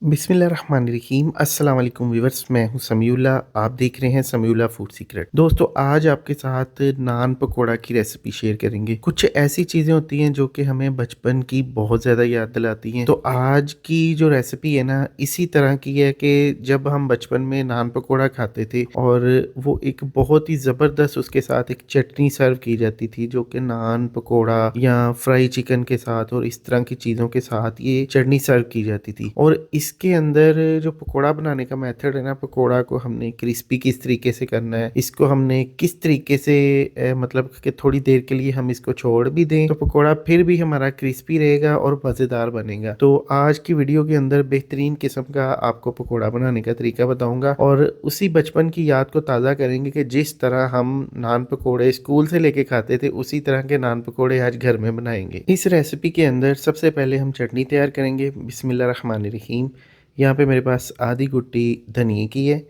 बिस्मिल्लाहिर्रहमानिर्रहीम अस्सलाम वालेकुम व्यूअर्स। मैं हूं समीउल्ला, आप देख रहे हैं समीउल्ला फूड सीक्रेट। दोस्तों, आज आपके साथ नान पकोड़ा की रेसिपी शेयर करेंगे। कुछ ऐसी चीज़ें होती हैं जो कि हमें बचपन की बहुत ज़्यादा याद दिलाती हैं। तो आज की जो रेसिपी है ना, इसी तरह की है कि जब हम बचपन में नान पकोड़ा खाते थे और वो एक बहुत ही ज़बरदस्त उसके साथ एक चटनी सर्व की जाती थी, जो कि नान पकोड़ा या फ्राई चिकन के साथ और इस तरह की चीज़ों के साथ ये चटनी सर्व की जाती थी। और इसके अंदर जो पकोड़ा बनाने का मेथड है ना, पकोड़ा को हमने क्रिस्पी किस तरीके से करना है, इसको हमने किस तरीके से मतलब कि थोड़ी देर के लिए हम इसको छोड़ भी दें तो पकोड़ा फिर भी हमारा क्रिस्पी रहेगा और मज़ेदार बनेगा। तो आज की वीडियो के अंदर बेहतरीन किस्म का आपको पकोड़ा बनाने का तरीका बताऊंगा और उसी बचपन की याद को ताज़ा करेंगे कि जिस तरह हम नान पकोड़े स्कूल से लेके खाते थे, उसी तरह के नान पकोड़े आज घर में बनाएंगे। इस रेसिपी के अंदर सबसे पहले हम चटनी तैयार करेंगे। बिस्मिल्लाहिर्रहमानिर्रहीम। यहाँ पे मेरे पास आधी गुट्टी धनिए की है,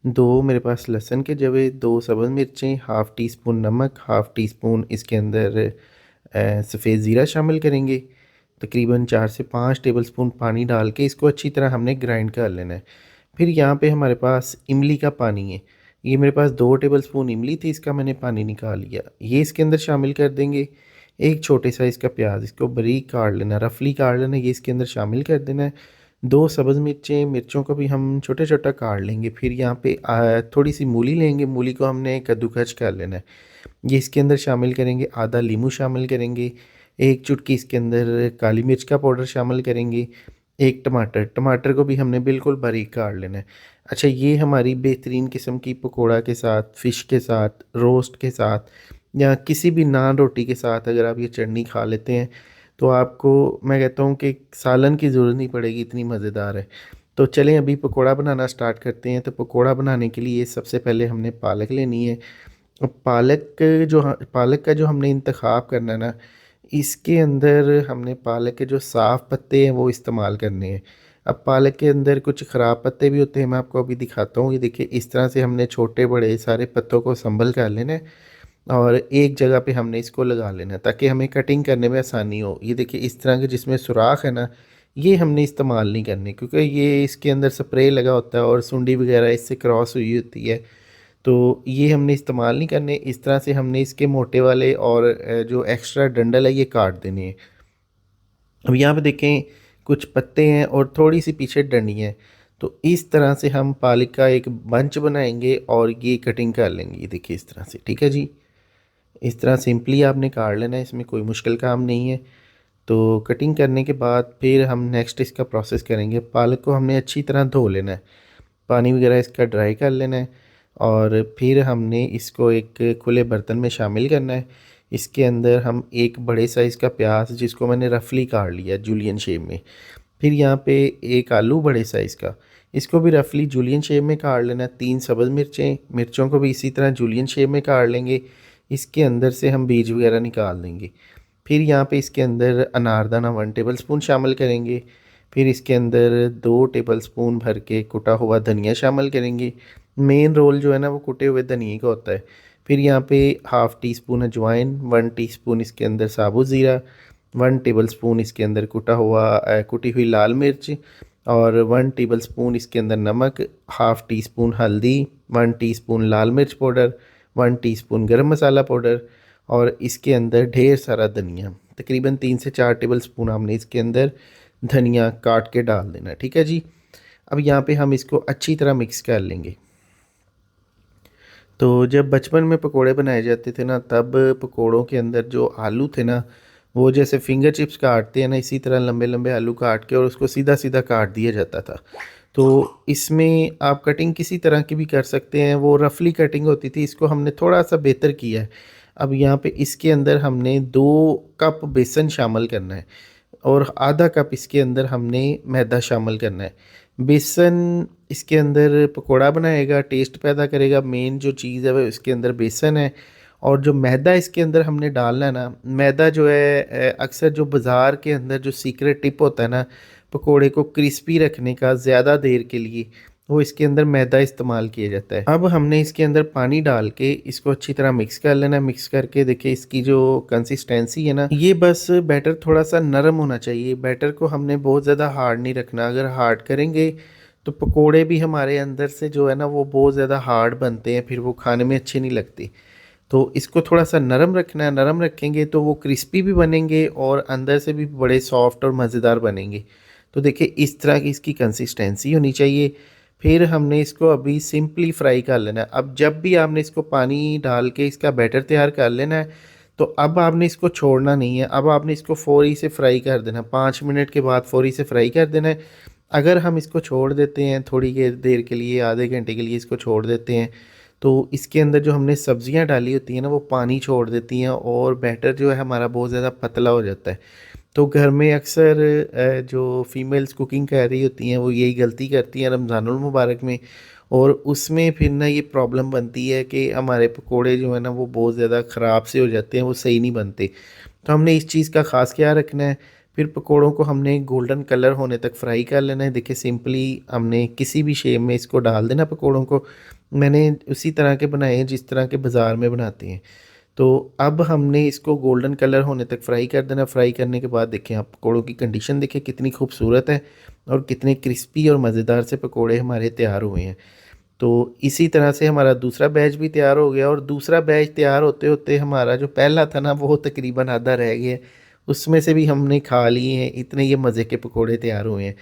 2 मेरे पास लहसुन के जवे, 2 सब्ज़ मिर्चें, हाफ़ टी स्पून नमक, हाफ़ टी स्पून इसके अंदर सफ़ेद ज़ीरा शामिल करेंगे। तकरीबन 4 से 5 टेबलस्पून पानी डाल के इसको अच्छी तरह हमने ग्राइंड कर लेना है। फिर यहाँ पे हमारे पास इमली का पानी है। ये मेरे पास 2 टेबलस्पून इमली थी, इसका मैंने पानी निकाल लिया। ये इसके अंदर शामिल कर देंगे। एक छोटे साइज़ का प्याज, इसको बारीक काट लेना, रफली काट लेना, ये इसके अंदर शामिल कर देना है। 2 सब्ज़ मिर्चें, मिर्चों को भी हम छोटा-छोटा काट लेंगे। फिर यहाँ पे थोड़ी-सी मूली लेंगे, मूली को हमने कद्दूकस कर लेना है। ये इसके अंदर शामिल करेंगे, आधा लीमू शामिल करेंगे, 1 चुटकी इसके अंदर काली मिर्च का पाउडर शामिल करेंगे, 1 टमाटर, टमाटर को भी हमने बिल्कुल बारीक काट लेना है। अच्छा, ये हमारी बेहतरीन किस्म की पकोड़ा के साथ, फ़िश के साथ, रोस्ट के साथ या किसी भी नान रोटी के साथ अगर आप ये चटनी खा लेते हैं तो आपको मैं कहता हूँ कि सालन की ज़रूरत नहीं पड़ेगी, इतनी मज़ेदार है। तो चलें अभी पकोड़ा बनाना स्टार्ट करते हैं। तो पकोड़ा बनाने के लिए सबसे पहले हमने पालक लेनी है। अब पालक का जो हमने इंतख़ाब करना है ना, इसके अंदर हमने पालक के जो साफ़ पत्ते हैं वो इस्तेमाल करने हैं। अब पालक के अंदर कुछ ख़राब पत्ते भी होते हैं, मैं आपको अभी दिखाता हूँ। ये देखिए, इस तरह से हमने छोटे बड़े सारे पत्तों को संभल कर लेना है और एक जगह पे हमने इसको लगा लेना है ताकि हमें कटिंग करने में आसानी हो। ये देखिए, इस तरह के जिसमें सुराख है ना, ये हमने इस्तेमाल नहीं करने, क्योंकि ये इसके अंदर स्प्रे लगा होता है और सुंडी वगैरह इससे क्रॉस हुई होती है, तो ये हमने इस्तेमाल नहीं करने। इस तरह से हमने इसके मोटे वाले और जो एक्स्ट्रा डंडल है ये काट देने हैं। अब यहाँ पे देखें, कुछ पत्ते हैं और थोड़ी सी पीछे डंडी है। तो इस तरह से हम पालक का एक बंच बनाएंगे और ये कटिंग कर लेंगे। ये देखिए इस तरह से, ठीक है जी। इस तरह सिंपली आपने काट लेना है, इसमें कोई मुश्किल काम नहीं है। तो कटिंग करने के बाद फिर हम नेक्स्ट इसका प्रोसेस करेंगे। पालक को हमने अच्छी तरह धो लेना है, पानी वगैरह इसका ड्राई कर लेना है और फिर हमने इसको एक खुले बर्तन में शामिल करना है। इसके अंदर हम एक बड़े साइज़ का प्याज, जिसको मैंने रफली काट लिया जूलियन शेप में। फिर यहाँ पे एक आलू बड़े साइज़ का, इसको भी रफली जूलियन शेप में काट लेना है। 3 सब्ज़ मिर्चें, मिर्चों को भी इसी तरह जूलियन शेप में काट लेंगे। इसके अंदर से हम बीज वगैरह निकाल देंगे। फिर यहाँ पे इसके अंदर अनारदाना 1 टेबलस्पून शामिल करेंगे। फिर इसके अंदर 2 टेबलस्पून भर के कुटा हुआ धनिया शामिल करेंगे। मेन रोल जो है ना वो कुटे हुए धनिए का होता है। फिर यहाँ पे हाफ़ टी स्पून अजवाइन, 1 टीस्पून इसके अंदर साबुत ज़ीरा, 1 टेबलस्पून इसके अंदर कुटी हुई लाल मिर्च और 1 टेबलस्पून इसके अंदर नमक, हाफ़ टी स्पून हल्दी, 1 टीस्पून लाल मिर्च पाउडर, 1 टीस्पून गरम मसाला पाउडर और इसके अंदर ढेर सारा धनिया, तकरीबन 3 से 4 टेबलस्पून हमने इसके अंदर धनिया काट के डाल देना, ठीक है जी। अब यहाँ पे हम इसको अच्छी तरह मिक्स कर लेंगे। तो जब बचपन में पकोड़े बनाए जाते थे ना, तब पकोड़ों के अंदर जो आलू थे ना, वो जैसे फिंगर चिप्स काटते हैं ना, इसी तरह लंबे लंबे आलू काट के और उसको सीधा सीधा काट दिया जाता था। तो इसमें आप कटिंग किसी तरह की भी कर सकते हैं, वो रफली कटिंग होती थी। इसको हमने थोड़ा सा बेहतर किया है। अब यहाँ पे इसके अंदर हमने 2 कप बेसन शामिल करना है और आधा कप इसके अंदर हमने मैदा शामिल करना है। बेसन इसके अंदर पकोड़ा बनाएगा, टेस्ट पैदा करेगा। मेन जो चीज़ है वो इसके अंदर बेसन है और जो मैदा इसके अंदर हमने डालना है ना, मैदा जो है अक्सर जो बाज़ार के अंदर जो सीक्रेट टिप होता है ना पकोड़े को क्रिस्पी रखने का ज़्यादा देर के लिए, वो इसके अंदर मैदा इस्तेमाल किया जाता है। अब हमने इसके अंदर पानी डाल के इसको अच्छी तरह मिक्स कर लेना है। मिक्स करके देखिए इसकी जो कंसिस्टेंसी है ना, ये बस बैटर थोड़ा सा नरम होना चाहिए। बैटर को हमने बहुत ज़्यादा हार्ड नहीं रखना। अगर हार्ड करेंगे तो पकोड़े भी हमारे अंदर से जो है ना वो बहुत ज़्यादा हार्ड बनते हैं, फिर वो खाने में अच्छे नहीं लगते। तो इसको थोड़ा सा नरम रखना है। नरम रखेंगे तो वो क्रिस्पी भी बनेंगे और अंदर से भी बड़े सॉफ्ट और मज़ेदार बनेंगे। तो देखिए इस तरह की इसकी कंसिस्टेंसी होनी चाहिए। फिर हमने इसको अभी सिंपली फ्राई कर लेना है। अब जब भी आपने इसको पानी डाल के इसका बैटर तैयार कर लेना है, तो अब आपने इसको छोड़ना नहीं है। अब आपने इसको फ़ौरी से फ्राई कर देना है। 5 मिनट के बाद फ़ौरी से फ्राई कर देना है। अगर हम इसको छोड़ देते हैं थोड़ी देर के लिए, आधे घंटे के लिए इसको छोड़ देते हैं, तो इसके अंदर जो हमने सब्जियां डाली होती हैं ना वो पानी छोड़ देती हैं और बैटर जो है हमारा बहुत ज़्यादा पतला हो जाता है। तो घर में अक्सर जो फीमेल्स कुकिंग कर रही होती हैं वो यही गलती करती हैं रमज़ानुल मुबारक में, और उसमें फिर ना ये प्रॉब्लम बनती है कि हमारे पकोड़े जो है ना वो बहुत ज़्यादा ख़राब से हो जाते हैं, वो सही नहीं बनते। तो हमने इस चीज़ का ख़ास ख्याल रखना है। फिर पकोड़ों को हमने गोल्डन कलर होने तक फ्राई कर लेना है। देखिए सिंपली हमने किसी भी शेप में इसको डाल देना पकोड़ों को। मैंने उसी तरह के बनाए हैं जिस तरह के बाज़ार में बनाते हैं। तो अब हमने इसको गोल्डन कलर होने तक फ्राई कर देना। फ्राई करने के बाद देखिए आप पकोड़ों की कंडीशन देखिए कितनी खूबसूरत है और कितने क्रिस्पी और मज़ेदार से पकोड़े हमारे तैयार हुए हैं। तो इसी तरह से हमारा दूसरा बैच भी तैयार हो गया, और दूसरा बैच तैयार होते होते हमारा जो पहला था ना वो तकरीबन आधा रह गया। उसमें से भी हमने खा लिए हैं। इतने ये मज़े के पकोड़े तैयार हुए हैं।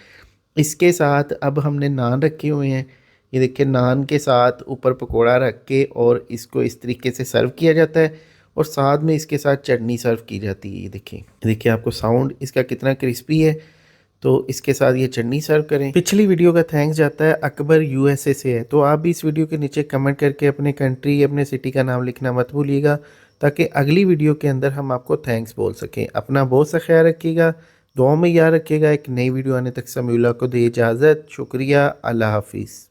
इसके साथ अब हमने नान रखे हुए हैं। ये देखिए नान के साथ ऊपर पकोड़ा रख के और इसको इस तरीके से सर्व किया जाता है, और साथ में इसके साथ चटनी सर्व की जाती है। ये देखिए आपको साउंड इसका कितना क्रिस्पी है। तो इसके साथ ये चटनी सर्व करें। पिछली वीडियो का थैंक्स जाता है अकबर यूएसए से है, तो आप भी इस वीडियो के नीचे कमेंट करके अपने कंट्री अपने सिटी का नाम लिखना मत भूलिएगा, ताकि अगली वीडियो के अंदर हम आपको थैंक्स बोल सकें। अपना बहुत सा ख्याल रखिएगा, दुआ में याद रखिएगा। एक नई वीडियो आने तक समीउल्लाह को दे इजाज़त। शुक्रिया, अल्लाह हाफिज़।